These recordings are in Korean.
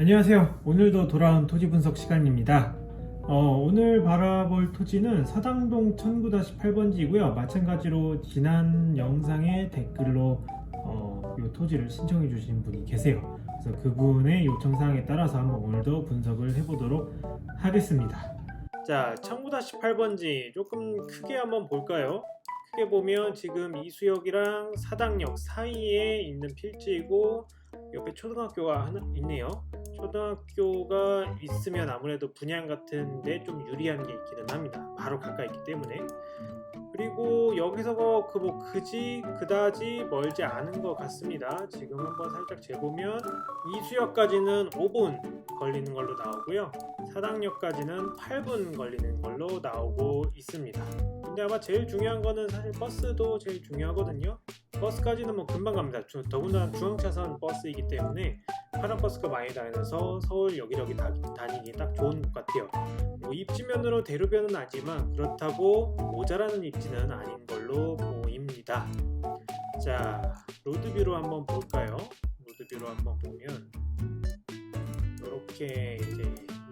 안녕하세요. 오늘도 돌아온 토지 분석 시간입니다. 오늘 바라볼 토지는 사당동 19-8번지이고요. 마찬가지로 지난 영상에 댓글로 이 토지를 신청해 주신 분이 계세요. 그래서 그분의 요청사항에 따라서 한번 오늘도 분석을 해보도록 하겠습니다. 자, 19-8번지 조금 크게 한번 볼까요? 크게 보면 지금 이수역이랑 사당역 사이에 있는 필지이고 옆에 초등학교가 하나 있네요. 초등학교가 있으면 아무래도 분양 같은데 좀 유리한 게 있기는 합니다. 바로 가까이 있기 때문에. 그리고 여기서 그다지 멀지 않은 것 같습니다. 지금 한번 살짝 재보면 이수역까지는 5분 걸리는 걸로 나오고요. 사당역까지는 8분 걸리는 걸로 나오고 있습니다. 근데 아마 제일 중요한 거는 사실 버스도 제일 중요하거든요. 버스까지는 뭐 금방 갑니다. 더군다나 중앙차선 버스이기 때문에 파란 버스가 많이 다니면서 서울 여기저기 다니기 딱 좋은 것 같아요. 뭐 입지면으로 대로변은 아니지만 그렇다고 모자라는 입지는 아닌 걸로 보입니다. 자, 로드뷰로 한번 볼까요? 로드뷰로 한번 보면 이렇게 이제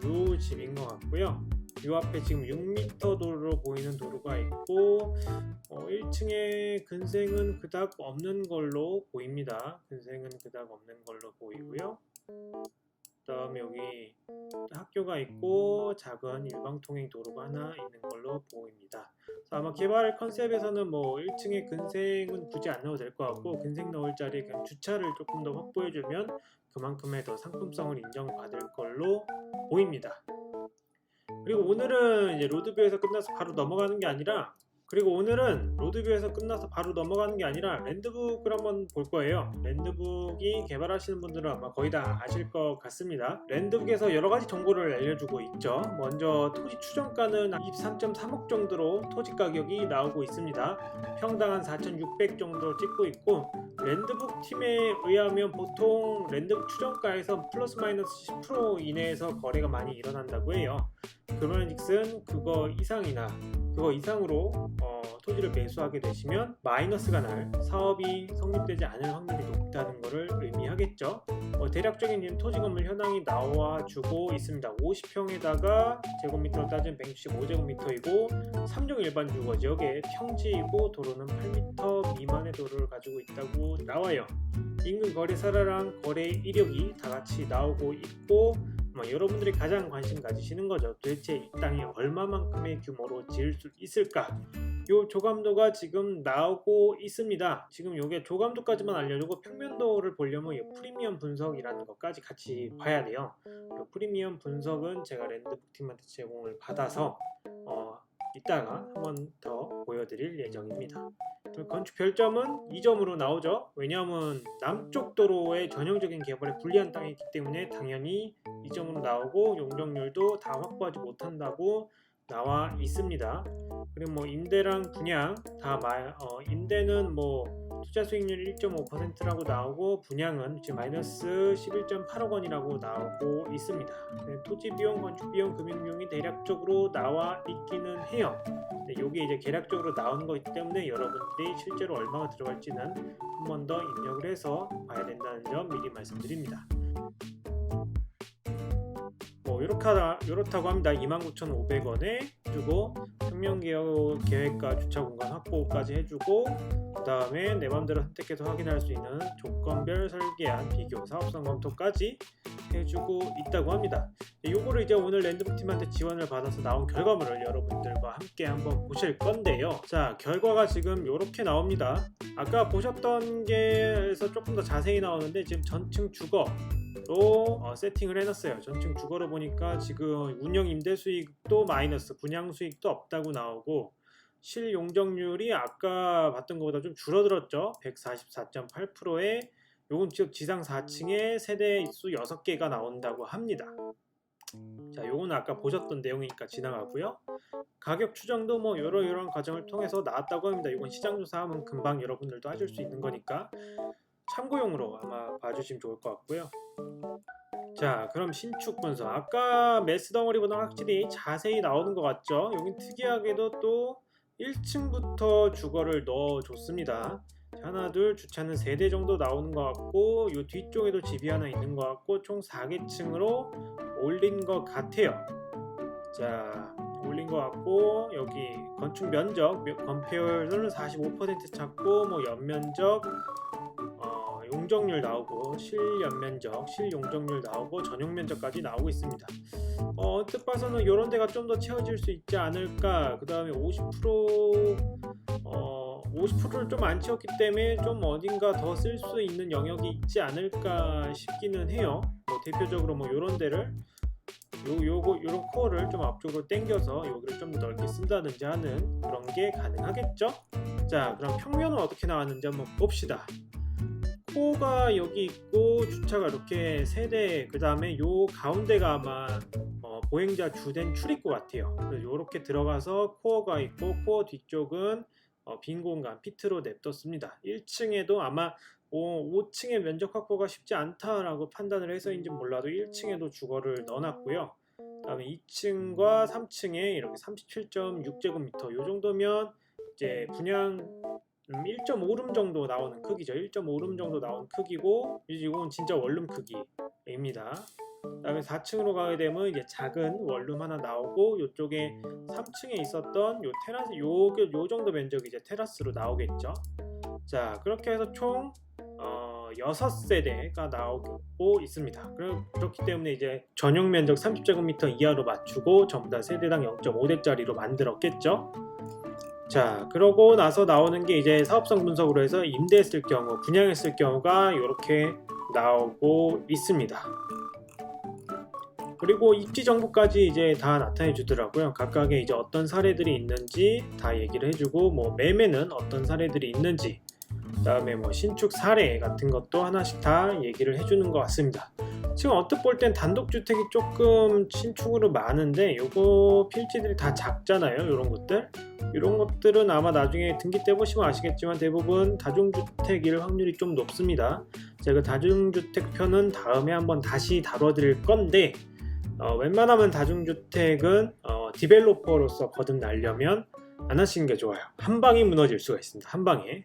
요 집인 것 같고요. 요 앞에 지금 6m 도로로 보이는 도로가 있고 1층에 근생은 그닥 없는 걸로 보입니다. 근생은 그닥 없는 걸로 보이고요. 그 다음에 여기 학교가 있고 작은 일방통행 도로가 하나 있는 걸로 보입니다. 아마 개발 컨셉에서는 뭐 1층에 근생은 굳이 안 넣어도 될 것 같고 근생 넣을 자리에 그냥 주차를 조금 더 확보해주면 그만큼의 더 상품성을 인정받을 걸로 보입니다. 그리고 오늘은 이제 로드뷰에서 끝나서 바로 넘어가는 게 아니라 랜드북을 한번 볼 거예요. 랜드북이 개발하시는 분들은 아마 거의 다 아실 것 같습니다. 랜드북에서 여러 가지 정보를 알려주고 있죠. 먼저 토지 추정가는 23.3억 정도로 토지 가격이 나오고 있습니다. 평당 한 4,600 정도 찍고 있고 랜드북 팀에 의하면 보통 랜드북 추정가에서 플러스 마이너스 10% 이내에서 거래가 많이 일어난다고 해요. 그러면즉슨 그거 이상으로 토지를 매수하게 되시면 마이너스가 날 사업이 성립되지 않을 확률이 높다는 것을 의미하겠죠. 대략적인 토지 건물 현황이 나와주고 있습니다. 50평에다가 제곱미터로 따지면 165제곱미터이고 3종 일반 주거 지역에 평지이고 도로는 8m 미만의 도로를 가지고 있다고 나와요. 인근 거래사라랑 거래 이력이 다 같이 나오고 있고 여러분들이 가장 관심 가지시는 거죠. 도대체 이 땅이 얼마만큼의 규모로 지을 수 있을까? 요 조감도가 지금 나오고 있습니다. 지금 요게 조감도까지만 알려주고 평면도를 보려면 이 프리미엄 분석이라는 것까지 같이 봐야 돼요. 이 프리미엄 분석은 제가 랜드북 팀한테 제공을 받아서 이따가 한 번 더 보여드릴 예정입니다. 건축 별점은 2점으로 나오죠. 왜냐하면 남쪽 도로의 전형적인 개발에 불리한 땅이기 때문에 당연히 2점으로 나오고 용적률도 다 확보하지 못한다고 나와 있습니다. 그리고 임대랑 분양 임대는 투자 수익률 1.5%라고 나오고 분양은 지금 마이너스 11.8억 원이라고 나오고 있습니다. 토지 비용, 건축 비용, 금융 비용이 대략적으로 나와 있기는 해요. 여기 이제 계략적으로 나오는 거기 때문에 여러분들이 실제로 얼마가 들어갈지는 한 번 더 입력을 해서 봐야 된다는 점 미리 말씀드립니다. 이렇다고 합니다. 29,500원에 해주고 평면계획과 주차공간 확보까지 해주고 그 다음에 내 맘대로 선택해서 확인할 수 있는 조건별 설계안 비교 사업성 검토까지 해주고 있다고 합니다. 요거를 이제 오늘 랜드북 팀한테 지원을 받아서 나온 결과물을 여러분들과 함께 한번 보실 건데요. 자, 결과가 지금 이렇게 나옵니다. 아까 보셨던 게에서 조금 더 자세히 나오는데 지금 전층 주거로 세팅을 해놨어요. 전층 주거로 보니까 지금 운영 임대 수익도 마이너스, 분양 수익도 없다고 나오고 실용적률이 아까 봤던 것보다 좀 줄어들었죠. 144.8%에 요건 지상 4층에 세대 수 6개가 나온다고 합니다. 자, 요거는 아까 보셨던 내용이니까 지나가고요. 가격 추정도 이런 과정을 통해서 나왔다고 합니다. 이건 시장조사하면 금방 여러분들도 하실 수 있는 거니까 참고용으로 아마 봐주시면 좋을 것 같고요. 자, 그럼 신축 분석. 아까 매스 덩어리보다 확실히 자세히 나오는 것 같죠? 여긴 특이하게도 또 1층부터 주거를 넣어줬습니다. 하나 둘 주차는 3대 정도 나오는 것 같고 요 뒤쪽에도 집이 하나 있는 것 같고 총 4개층으로 올린 것 같아요. 자, 올린 것 같고 여기 건축 면적 건폐율은 45% 찾고 뭐 연면적 용적률 나오고 실연면적 실용적률 나오고 전용면적까지 나오고 있습니다. 언뜻 봐서는 이런 데가 좀 더 채워질 수 있지 않을까. 그 다음에 50%를 좀 안 채웠기 때문에 좀 어딘가 더 쓸 수 있는 영역이 있지 않을까 싶기는 해요. 뭐 대표적으로 뭐 이런 데를 요런 코어를 좀 앞쪽으로 당겨서 여기를 좀 더 넓게 쓴다든지 하는 그런 게 가능하겠죠. 자, 그럼 평면은 어떻게 나왔는지 한번 봅시다. 코어가 여기 있고 주차가 이렇게 3대, 그 다음에 요 가운데가 아마 보행자 주된 출입구 같아요. 그래서 이렇게 들어가서 코어가 있고 코어 뒤쪽은 빈 공간 피트로 냅뒀습니다. 1층에도 아마 5층의 면적 확보가 쉽지 않다라고 판단을 해서인지 몰라도 1층에도 주거를 넣어놨고요. 그 다음에 2층과 3층에 이렇게 37.6제곱미터 요 정도면 이제 분양 1.5룸 정도 나오는 크기죠. 1.5룸 정도 나오는 크기고 이건 진짜 원룸 크기입니다. 그 다음에 4층으로 가게 되면 이제 작은 원룸 하나 나오고 이쪽에 3층에 있었던 요 테라스 요 정도 면적이 이제 테라스로 나오겠죠. 자, 그렇게 해서 총 6세대가 나오고 있습니다. 그렇기 때문에 이제 전용 면적 30제곱미터 이하로 맞추고 전부 다 세대당 0.5대짜리로 만들었겠죠. 자, 그러고 나서 나오는 게 이제 사업성 분석으로 해서 임대했을 경우, 분양했을 경우가 이렇게 나오고 있습니다. 그리고 입지 정보까지 이제 다 나타내 주더라고요. 각각의 이제 어떤 사례들이 있는지 다 얘기를 해주고, 뭐 매매는 어떤 사례들이 있는지, 그다음에 뭐 신축 사례 같은 것도 하나씩 다 얘기를 해주는 것 같습니다. 지금 언뜻 볼 땐 단독주택이 조금 신축으로 많은데 요거 필지들이 다 작잖아요. 이런 것들은 아마 나중에 등기 때 보시면 아시겠지만 대부분 다중주택일 확률이 좀 높습니다. 제가 다중주택 편은 다음에 한번 다시 다뤄드릴 건데 웬만하면 다중주택은 디벨로퍼로서 거듭나려면 안 하시는 게 좋아요. 한 방에 무너질 수가 있습니다. 한 방에.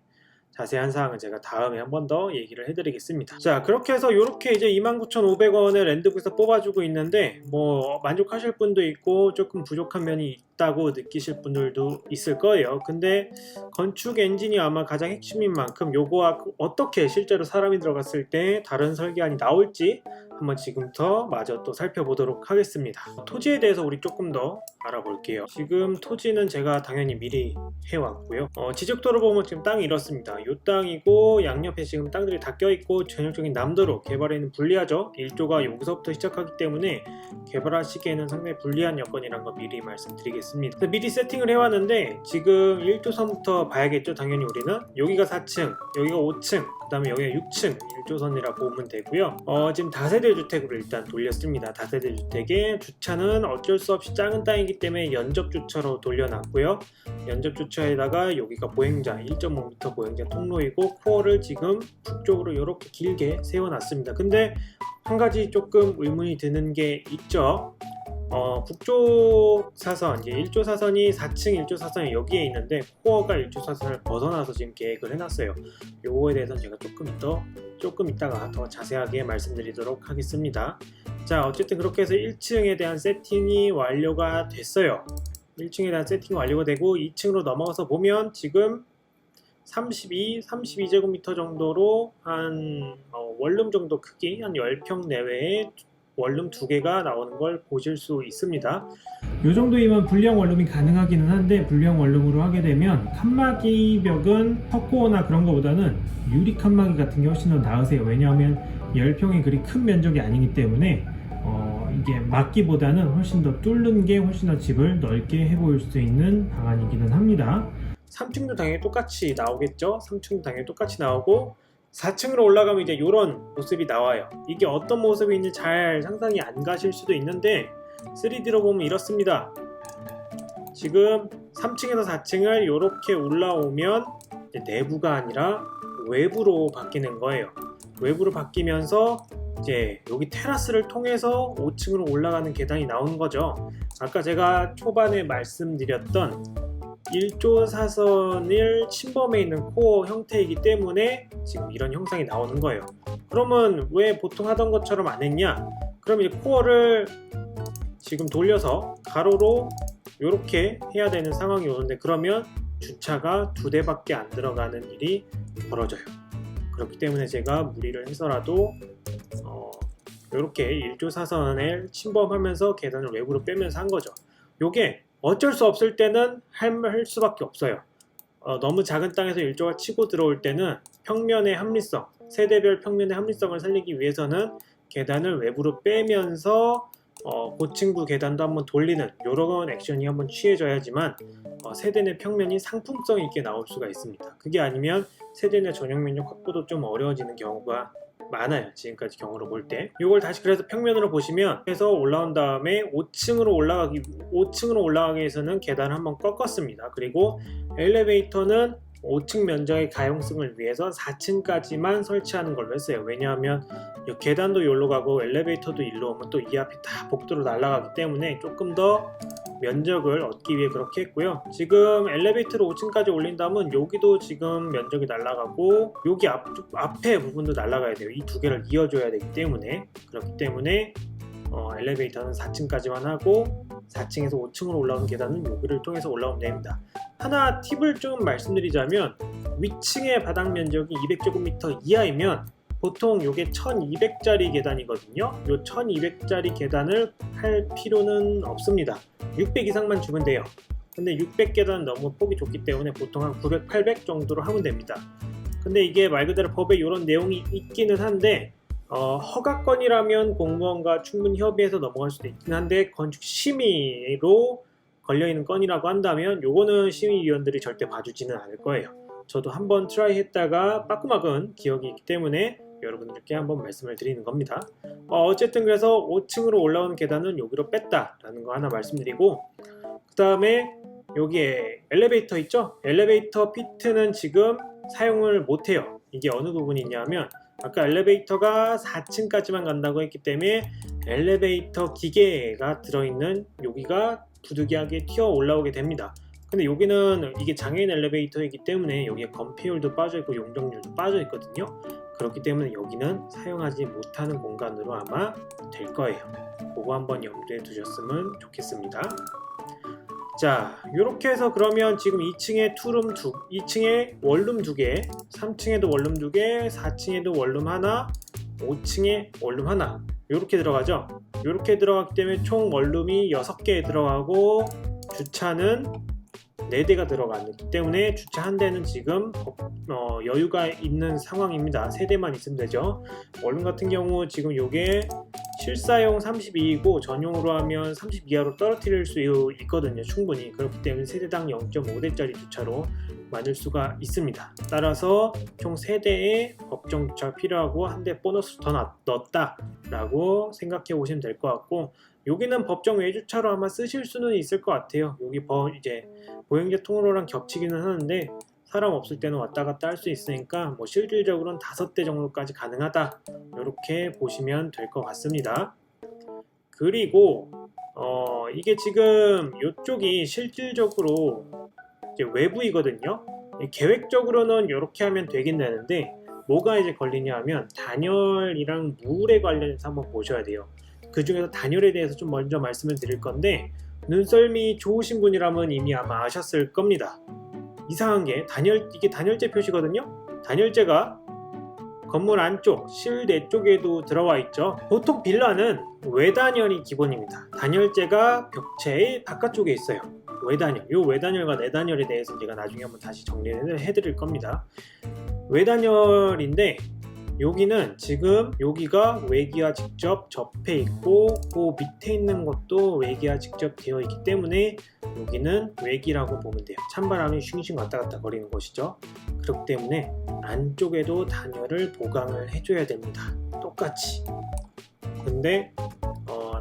자세한 사항은 제가 다음에 한 번 더 얘기를 해드리겠습니다. 자, 그렇게 해서 이렇게 이제 29,500원에 랜드북에서 뽑아주고 있는데 뭐 만족하실 분도 있고 조금 부족한 면이 있다고 느끼실 분들도 있을 거예요. 근데 건축 엔진이 아마 가장 핵심인 만큼 요거와 어떻게 실제로 사람이 들어갔을 때 다른 설계안이 나올지 한번 지금부터 마저 또 살펴보도록 하겠습니다. 토지에 대해서 우리 조금 더 알아볼게요. 지금 토지는 제가 당연히 미리 해왔고요. 지적도로 보면 지금 땅이 이렇습니다. 이 땅이고 양옆에 지금 땅들이 다 껴있고 전형적인 남도로 개발에는 불리하죠. 1조가 여기서부터 시작하기 때문에 개발하시기에는 상당히 불리한 여건이라는 거 미리 말씀드리겠습니다. 미리 세팅을 해왔는데 지금 1조선부터 봐야겠죠. 당연히 우리는 여기가 4층, 여기가 5층, 그 다음에 여기가 6층 1조선이라고 보면 되고요. 지금 다세대 주택으로 일단 돌렸습니다. 다세대 주택에 주차는 어쩔 수 없이 작은 땅이기 때문에 연접 주차로 돌려놨고요. 연접 주차에다가 여기가 보행자 1.5m 보행자 통로이고 코어를 지금 북쪽으로 이렇게 길게 세워놨습니다. 근데 한 가지 조금 의문이 드는 게 있죠. 북쪽 사선, 이제 1조 사선이 4층 1조 사선이 여기에 있는데 코어가 1조 사선을 벗어나서 지금 계획을 해놨어요. 요거에 대해서는 제가 조금 이따가 더 자세하게 말씀드리도록 하겠습니다. 자, 어쨌든 그렇게 해서 1층에 대한 세팅이 완료가 됐어요. 1층에 대한 세팅이 완료가 되고 2층으로 넘어가서 보면 지금 32제곱미터 정도로 한 원룸 정도 크기 한 10평 내외에 원룸 2개가 나오는 걸 보실 수 있습니다. 이 정도이면 불량 원룸이 가능하기는 한데 불량 원룸으로 하게 되면 칸막이 벽은 턱코어나 그런 거보다는 유리 칸막이 같은 게 훨씬 더 나으세요. 왜냐하면 10평이 그리 큰 면적이 아니기 때문에 이게 막기보다는 훨씬 더 뚫는 게 훨씬 더 집을 넓게 해보일 수 있는 방안이기는 합니다. 3층도 당연히 똑같이 나오겠죠. 3층도 당연히 똑같이 나오고 4층으로 올라가면 이제 이런 모습이 나와요. 이게 어떤 모습인지 잘 상상이 안 가실 수도 있는데 3D로 보면 이렇습니다. 지금 3층에서 4층을 이렇게 올라오면 이제 내부가 아니라 외부로 바뀌는 거예요. 외부로 바뀌면서 이제 여기 테라스를 통해서 5층으로 올라가는 계단이 나오는 거죠. 아까 제가 초반에 말씀드렸던 1조 사선을 침범해 있는 코어 형태이기 때문에 지금 이런 형상이 나오는 거예요. 그러면 왜 보통 하던 것처럼 안 했냐? 그럼 이제 코어를 지금 돌려서 가로로 이렇게 해야 되는 상황이 오는데, 그러면 주차가 2대밖에 안 들어가는 일이 벌어져요. 그렇기 때문에 제가 무리를 해서라도 이렇게 1조 사선을 침범하면서 계단을 외부로 빼면서 한 거죠. 요게 어쩔 수 없을 때는 할 수밖에 없어요. 너무 작은 땅에서 1조가 치고 들어올 때는 평면의 합리성, 세대별 평면의 합리성을 살리기 위해서는 계단을 외부로 빼면서 고층부 계단도 한번 돌리는 이런 액션이 한번 취해져야지만 세대 내 평면이 상품성 있게 나올 수가 있습니다. 그게 아니면 세대 내 전용 면적 확보도 좀 어려워지는 경우가 많아요. 지금까지 경우로 볼 때. 이걸 다시 그래서 평면으로 보시면 해서 올라온 다음에 5층으로 올라가기 위해서는 계단을 한번 꺾었습니다. 그리고 엘리베이터는 5층 면적의 가용성을 위해서 4층까지만 설치하는 걸로 했어요. 왜냐하면 계단도 여기로 가고 엘리베이터도 일로 오면 또 이 앞이 다 복도로 날아가기 때문에 조금 더 면적을 얻기 위해 그렇게 했고요. 지금 엘리베이터를 5층까지 올린다면 여기도 지금 면적이 날아가고 여기 앞에 부분도 날아가야 돼요. 이 두 개를 이어줘야 되기 때문에. 그렇기 때문에 엘리베이터는 4층까지만 하고 4층에서 5층으로 올라오는 계단은 여기를 통해서 올라오면 됩니다. 하나 팁을 좀 말씀드리자면, 위층의 바닥 면적이 200제곱미터 이하이면 보통 이게 1200짜리 계단이거든요. 이 1200짜리 계단을 할 필요는 없습니다. 600 이상만 주면 돼요. 근데 600계단은 너무 폭이 좁기 때문에 보통 한 900, 800 정도로 하면 됩니다. 근데 이게 말 그대로 법에 이런 내용이 있기는 한데 허가건이라면 공무원과 충분히 협의해서 넘어갈 수도 있긴 한데, 건축 심의로 걸려있는 건이라고 한다면 요거는 심의위원들이 절대 봐주지는 않을 거예요. 저도 한번 트라이 했다가 빠꾸막은 기억이 있기 때문에 여러분들께 한번 말씀을 드리는 겁니다. 어쨌든 그래서 5층으로 올라오는 계단은 여기로 뺐다라는 거 하나 말씀드리고, 그 다음에 여기에 엘리베이터 있죠? 엘리베이터 피트는 지금 사용을 못해요. 이게 어느 부분이 있냐면, 아까 엘리베이터가 4층까지만 간다고 했기 때문에 엘리베이터 기계가 들어있는 여기가 부득이하게 튀어 올라오게 됩니다. 근데 여기는 이게 장애인 엘리베이터이기 때문에 여기에 건폐율도 빠져있고 용적률도 빠져있거든요. 그렇기 때문에 여기는 사용하지 못하는 공간으로 아마 될 거예요. 그거 한번 염두에 두셨으면 좋겠습니다. 자, 이렇게 해서 그러면 지금 2층에 2층에 원룸 2개, 3층에도 원룸 2개, 4층에도 원룸 하나, 5층에 원룸 하나, 이렇게 들어가죠. 이렇게 들어갔기 때문에 총 원룸이 6개 들어가고 주차는 4대가 들어가기 때문에 주차 한 대는 지금 여유가 있는 상황입니다. 3대만 있으면 되죠. 원룸 같은 경우 지금 요게 실사용 32이고 전용으로 하면 30 이하로 떨어뜨릴 수 있거든요. 충분히. 그렇기 때문에 세대당 0.5대짜리 주차로 만들 수가 있습니다. 따라서 총 3대의 법정 주차가 필요하고 한 대 보너스 더 넣었다 라고 생각해 보시면 될 것 같고, 여기는 법정 외주차로 아마 쓰실 수는 있을 것 같아요. 여기 이제 보행자 통로랑 겹치기는 하는데 사람 없을 때는 왔다 갔다 할 수 있으니까 실질적으로는 5대 정도까지 가능하다, 이렇게 보시면 될 것 같습니다. 그리고 이게 지금 이쪽이 실질적으로 이제 외부이거든요. 계획적으로는 이렇게 하면 되긴 되는데 뭐가 이제 걸리냐 하면 단열이랑 물에 관련해서 한번 보셔야 돼요. 그 중에서 단열에 대해서 좀 먼저 말씀을 드릴 건데, 눈썰미 좋으신 분이라면 이미 아마 아셨을 겁니다. 이상한 게 이게 단열재 표시거든요. 단열재가 건물 안쪽, 실내 쪽에도 들어와 있죠. 보통 빌라는 외단열이 기본입니다. 단열재가 벽체의 바깥쪽에 있어요. 외단열. 이 외단열과 내단열에 대해서 제가 나중에 한번 다시 정리를 해드릴 겁니다. 외단열인데 여기는 지금 여기가 외기와 직접 접해 있고 그 밑에 있는 것도 외기와 직접 되어 있기 때문에 여기는 외기라고 보면 돼요. 찬바람이 쉥쉥 왔다 갔다 거리는 것이죠. 그렇기 때문에 안쪽에도 단열을 보강을 해줘야 됩니다. 똑같이. 근데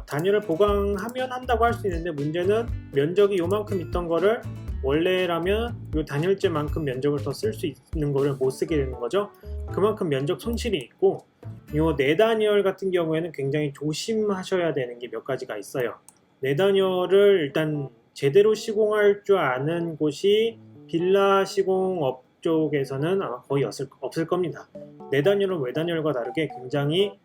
단열을 보강하면 한다고 할 수 있는데, 문제는 면적이 요만큼 있던 거를 원래라면 이 단열재만큼 면적을 더 쓸 수 있는 거를 못 쓰게 되는 거죠. 그만큼 면적 손실이 있고, 요 내단열 같은 경우에는 굉장히 조심하셔야 되는 게 몇 가지가 있어요. 내단열을 일단 제대로 시공할 줄 아는 곳이 빌라 시공업 쪽에서는 아마 거의 없을 겁니다. 내단열은 외단열과 다르게 굉장히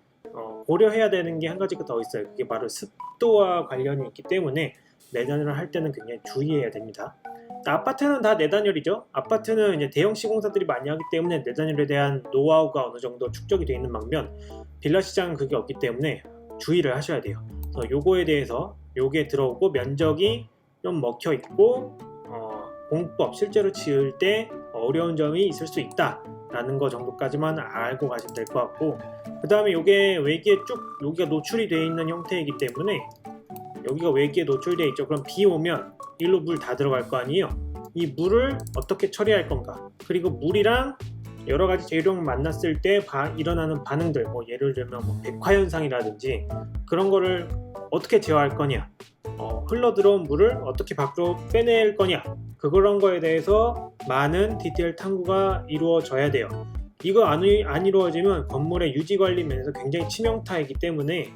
고려해야 되는 게 한 가지가 더 있어요. 그게 바로 습도와 관련이 있기 때문에 내단열을 할 때는 굉장히 주의해야 됩니다. 아파트는 다 내단열이죠. 아파트는 이제 대형 시공사들이 많이 하기 때문에 내단열에 대한 노하우가 어느 정도 축적이 되어 있는 반면 빌라 시장은 그게 없기 때문에 주의를 하셔야 돼요. 그래서 요거에 대해서 요게 들어오고 면적이 좀 먹혀 있고 공법 실제로 지을 때 어려운 점이 있을 수 있다 라는 거 정도까지만 알고 가시면 될 것 같고, 그 다음에 요게 외기에 쭉 여기가 노출이 되어 있는 형태이기 때문에 여기가 외기에 노출되어 있죠. 그럼 비 오면 일로 물 다 들어갈 거 아니에요. 이 물을 어떻게 처리할 건가, 그리고 물이랑 여러 가지 재료랑 만났을 때 일어나는 반응들, 뭐 예를 들면 뭐 백화현상이라든지 그런 거를 어떻게 제어할 거냐, 흘러 들어온 물을 어떻게 밖으로 빼낼 거냐, 그런 거에 대해서 많은 디테일 탐구가 이루어져야 돼요. 이거 안 이루어지면 건물의 유지관리 면에서 굉장히 치명타이기 때문에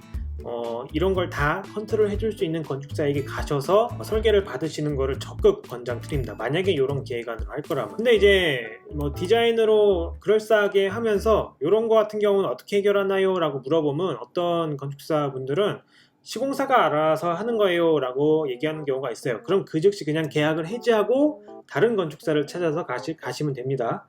이런 걸 다 컨트롤 해줄 수 있는 건축사에게 가셔서 설계를 받으시는 거를 적극 권장드립니다. 만약에 이런 계획안을 할 거라면. 근데 이제 뭐 디자인으로 그럴싸하게 하면서 이런 거 같은 경우는 어떻게 해결하나요? 라고 물어보면 어떤 건축사 분들은 시공사가 알아서 하는 거예요 라고 얘기하는 경우가 있어요. 그럼 그 즉시 그냥 계약을 해지하고 다른 건축사를 찾아서 가시면 됩니다.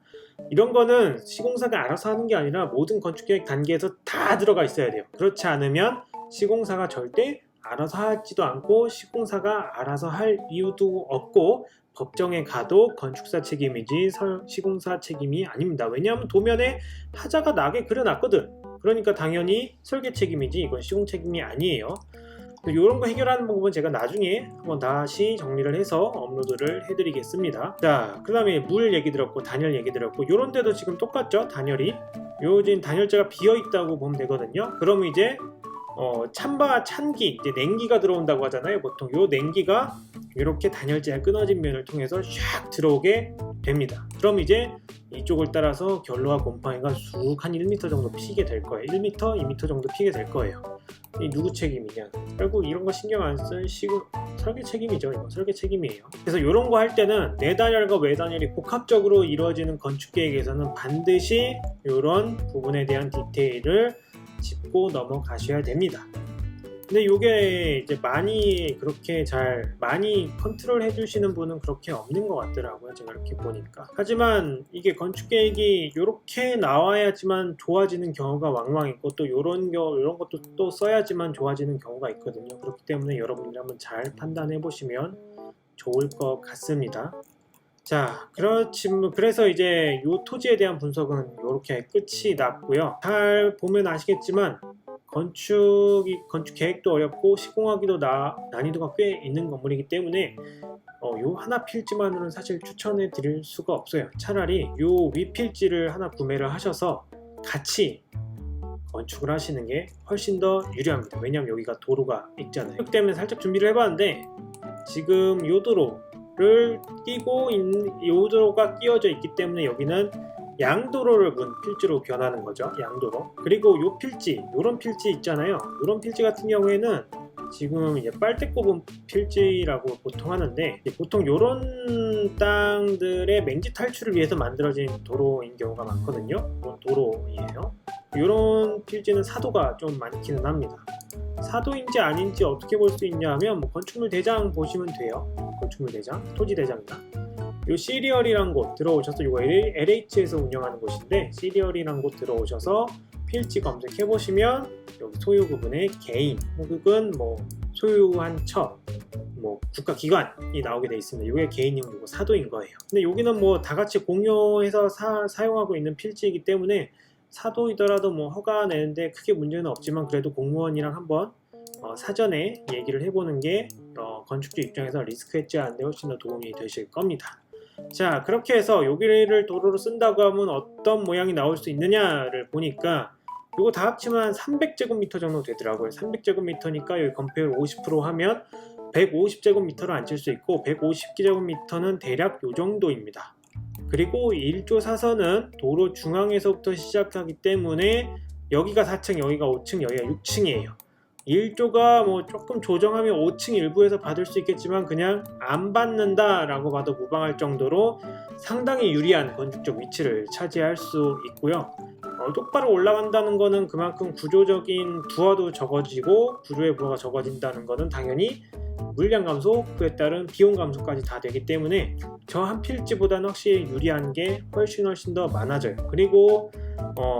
이런 거는 시공사가 알아서 하는 게 아니라 모든 건축계획 단계에서 다 들어가 있어야 돼요. 그렇지 않으면 시공사가 절대 알아서 하지도 않고 시공사가 알아서 할 이유도 없고 법정에 가도 건축사 책임이지 시공사 책임이 아닙니다. 왜냐하면 도면에 하자가 나게 그려놨거든. 그러니까 당연히 설계 책임이지 이건 시공 책임이 아니에요. 이런 거 해결하는 방법은 제가 나중에 한번 다시 정리를 해서 업로드를 해드리겠습니다. 자, 그 다음에 물 얘기 들었고 단열 얘기 들었고, 요런 데도 지금 똑같죠. 단열이 요즘 단열재가 비어있다고 보면 되거든요. 그럼 이제 찬기, 이제 냉기가 들어온다고 하잖아요. 보통 요 냉기가 이렇게 단열재가 끊어진 면을 통해서 샥 들어오게 됩니다. 그럼 이제 이쪽을 따라서 결로와 곰팡이가 쑥 한 1m 정도 피게 될 거예요. 1m, 2m 정도 피게 될 거예요. 이 누구 책임이냐? 결국 이런 거 신경 안 쓴 설계 책임이죠. 이거 설계 책임이에요. 그래서 이런 거 할 때는 내단열과 외단열이 복합적으로 이루어지는 건축 계획에서는 반드시 이런 부분에 대한 디테일을 짚고 넘어가셔야 됩니다. 근데 이게 이제 많이 컨트롤 해주시는 분은 그렇게 없는 것 같더라고요. 제가 이렇게 보니까. 하지만 이게 건축 계획이 이렇게 나와야지만 좋아지는 경우가 왕왕 있고, 또 이런 것도 또 써야지만 좋아지는 경우가 있거든요. 그렇기 때문에 여러분들이 한번 잘 판단해 보시면 좋을 것 같습니다. 자, 그래서 이제 이 토지에 대한 분석은 이렇게 끝이 났고요. 잘 보면 아시겠지만 건축 계획도 어렵고 시공하기도 난이도가 꽤 있는 건물이기 때문에 요 하나 필지만으로는 사실 추천해 드릴 수가 없어요. 차라리 요 위 필지를 하나 구매를 하셔서 같이 건축을 하시는 게 훨씬 더 유리합니다. 왜냐하면 여기가 도로가 있잖아요. 그렇기 때문에 살짝 준비를 해봤는데, 지금 요 도로를 요 도로가 끼워져 있기 때문에 여기는 양도로를 문 필지로 변하는 거죠. 양도로. 그리고 요 필지, 요런 필지 있잖아요. 요런 필지 같은 경우에는 지금 이제 빨대 꼽은 필지라고 보통 하는데, 보통 요런 땅들의 맹지 탈출을 위해서 만들어진 도로인 경우가 많거든요. 도로이에요. 요런 필지는 사도가 좀 많기는 합니다. 사도인지 아닌지 어떻게 볼 수 있냐 하면 건축물 대장 보시면 돼요. 건축물 대장, 토지 대장이다. 요 시리얼이란 곳 들어오셔서, 이거 LH에서 운영하는 곳인데 시리얼이란 곳 들어오셔서 필지 검색해 보시면 여기 소유 부분에 개인 혹은 뭐 소유한 처, 뭐 국가기관이 나오게 되어 있습니다. 이게 개인이고 이거 사도인 거예요. 근데 여기는 뭐 다 같이 공유해서 사용하고 있는 필지이기 때문에 사도이더라도 뭐 허가 내는데 크게 문제는 없지만, 그래도 공무원이랑 한번 사전에 얘기를 해보는 게 건축주 입장에서 리스크 해지하는 데 훨씬 더 도움이 되실 겁니다. 자, 그렇게 해서 여기를 도로로 쓴다고 하면 어떤 모양이 나올 수 있느냐를 보니까 이거 다 합치면 300제곱미터 정도 되더라고요. 300제곱미터니까 여기 건폐율 50% 하면 150제곱미터를 앉힐 수 있고, 150제곱미터는 대략 요 정도입니다. 그리고 1조 사선은 도로 중앙에서부터 시작하기 때문에 여기가 4층, 여기가 5층, 여기가 6층이에요. 일조가 뭐 조금 조정하면 5층 일부에서 받을 수 있겠지만 그냥 안 받는다 라고 봐도 무방할 정도로 상당히 유리한 건축적 위치를 차지할 수 있고요. 똑바로 올라간다는 거는 그만큼 구조적인 부하도 적어지고 구조의 부하가 적어진다는 거는 당연히 물량 감소, 그에 따른 비용 감소까지 다 되기 때문에 저 한 필지보다는 확실히 유리한 게 훨씬 더 많아져요. 그리고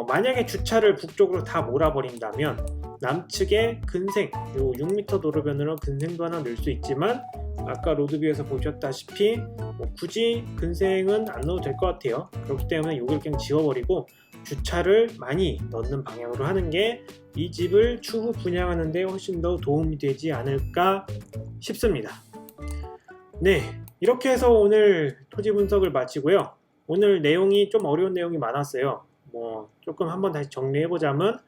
만약에 주차를 북쪽으로 다 몰아버린다면 남측에 근생, 요 6m 도로변으로 근생도 하나 넣을 수 있지만 아까 로드뷰에서 보셨다시피 굳이 근생은 안 넣어도 될 것 같아요. 그렇기 때문에 요걸 그냥 지워버리고 주차를 많이 넣는 방향으로 하는 게 이 집을 추후 분양하는 데 훨씬 더 도움이 되지 않을까 싶습니다. 네, 이렇게 해서 오늘 토지 분석을 마치고요. 오늘 내용이 좀 어려운 내용이 많았어요. 조금 한번 다시 정리해보자면,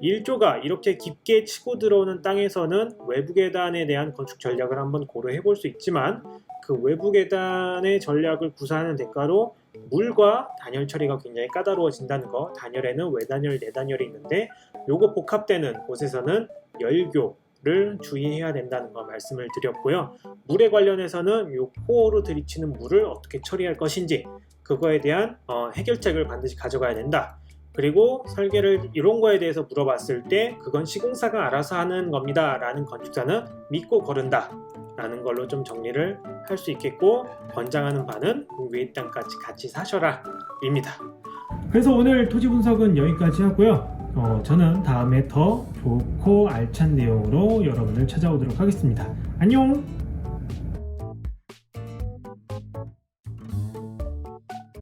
일조가 이렇게 깊게 치고 들어오는 땅에서는 외부 계단에 대한 건축 전략을 한번 고려해 볼 수 있지만, 그 외부 계단의 전략을 구사하는 대가로 물과 단열 처리가 굉장히 까다로워진다는 거. 단열에는 외단열, 내단열이 있는데 요거 복합되는 곳에서는 열교를 주의해야 된다는 거 말씀을 드렸고요. 물에 관련해서는 요 코어로 들이치는 물을 어떻게 처리할 것인지 그거에 대한 해결책을 반드시 가져가야 된다. 그리고 설계를 이런 거에 대해서 물어봤을 때 그건 시공사가 알아서 하는 겁니다 라는 건축사는 믿고 거른다 라는 걸로 좀 정리를 할 수 있겠고, 권장하는 바는 위에 땅까지 같이 사셔라 입니다. 그래서 오늘 토지 분석은 여기까지 하고요. 저는 다음에 더 좋고 알찬 내용으로 여러분을 찾아오도록 하겠습니다. 안녕.